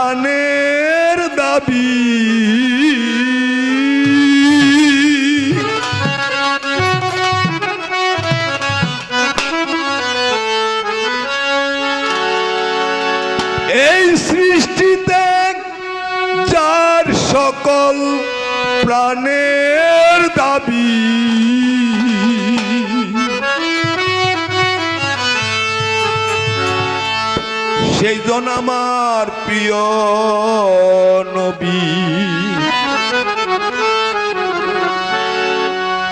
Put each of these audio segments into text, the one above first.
প্রাণের দাবি এই সৃষ্টিতে যার সকল প্রাণের দাবি সেই জন আমার প্রিয় নবী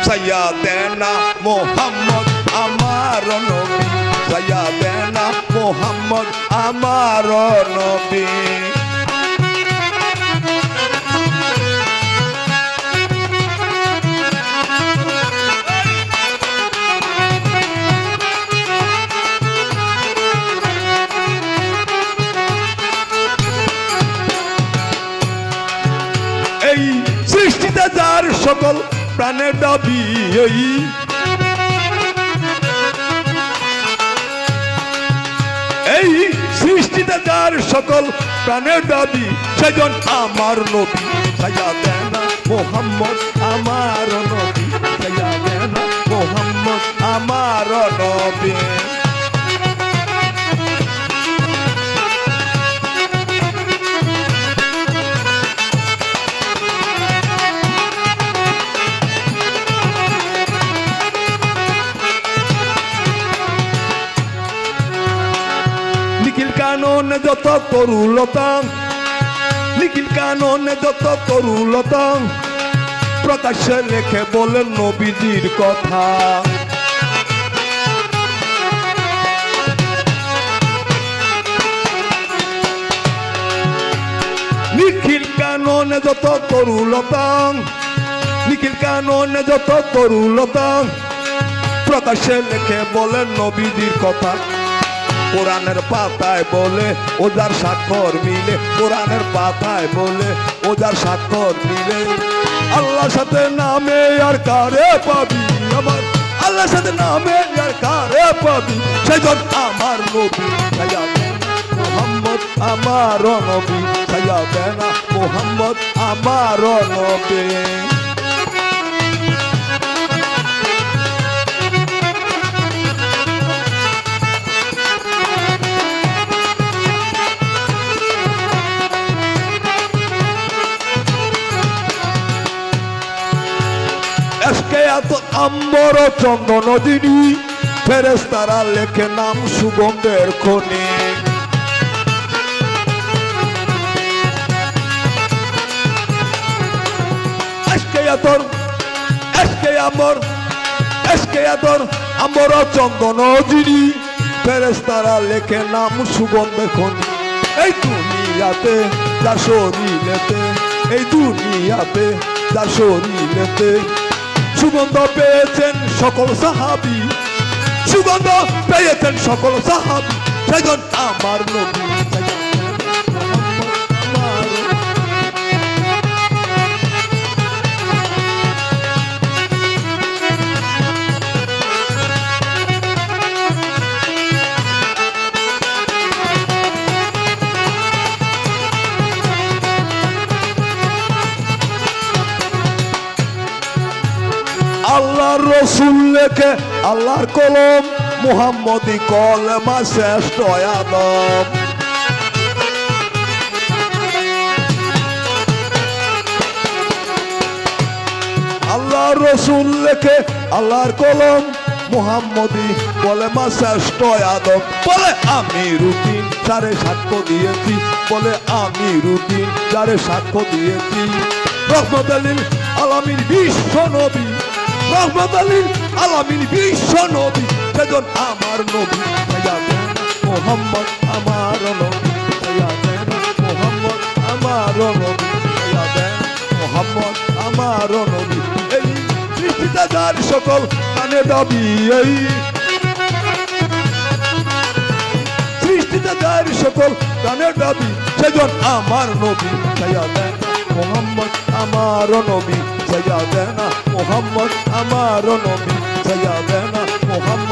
সাইয়্যিদানা মুহাম্মদ আমার নবী সাইয়্যিদানা মুহাম্মদ আমার নবী এই সৃষ্টিতে যার সকল প্রাণের দাবি এই সৃষ্টিতে যার সকল প্রাণের দাবি সেজন আমার নবী সাইয়্যিদানা মুহাম্মদ আমার নবী সাইয়্যিদানা মুহাম্মদ আমার নবী নিখিল কাননে যত তরুলতা নিখিল কাননে যত তরুলতা প্রকাশ্যে লেখে বলেন নবীজির কথা নিখিল কাননে যত তরুলতা নিখিল কাননে যত তরুলতা প্রকাশ্যে লেখে বলেন নবীজির কথা কোরআনের পাতায় বলে ওজার স্বাক্ষর মিলে কোরআনের পাতায় বলে ওজার স্বাক্ষর মিলে আল্লাহর সাথে নামে আর কারে পাবি আমার আল্লাহর সাথে নামে আর কারে পাবি সেজন আমার নবী সাইয়্যিদানা মুহাম্মদ আমার নবী সাইয়্যিদানা মুহাম্মদ আমার নবী আম্বর চন্দন দিনী ফেরেশতারা লেখে নাম সুগন্ধের খনি আম্বর চন্দন দিনী ফেরেশতারা লেখে নাম সুগন্ধের খনি এই দুনিয়াতে যার শরীরেতে এই দুনিয়াতে যার শরীরেতে সুগন্ধ পেয়েছেন সকল সাহাবী সুগন্ধ পেয়েছেন সকল সাহাবী সেজন আমার নবী আল্লাহর রসুল লেখে আল্লাহর কলম মুহাম্মদি কলমা শ্রেষ্ঠ আদম আল্লাহর রসুল লেখে আল্লাহর কলম মুহাম্মদি কলমা শ্রেষ্ঠ আদম বলে আমি রুটিন যারে সাক্ষ্য দিয়েছি বলে আমি রুটিন যারে সাক্ষ্য দিয়েছি রহমতুল লিল আলামিন বিশ্ব নবী রহমতুল আলামিন বিশ্ব নবী সেজন আমার নবী সাইয়্যিদানা মুহাম্মদ আমার নবী সাইয়্যিদানা মুহাম্মদ আমার নবী সাইয়্যিদানা মুহাম্মদ আমার নবী এই সৃষ্টিতে যার সকল প্রাণের দাবি এই সৃষ্টিতে যার সকল প্রাণের দাবি সেজন আমার নবী সাইয়্যিদানা মুহাম্মদ আমার নবী সাইয়্যিদানা মুহাম্মদ আমার নবী সাইয়্যিদানা মুহাম্মদ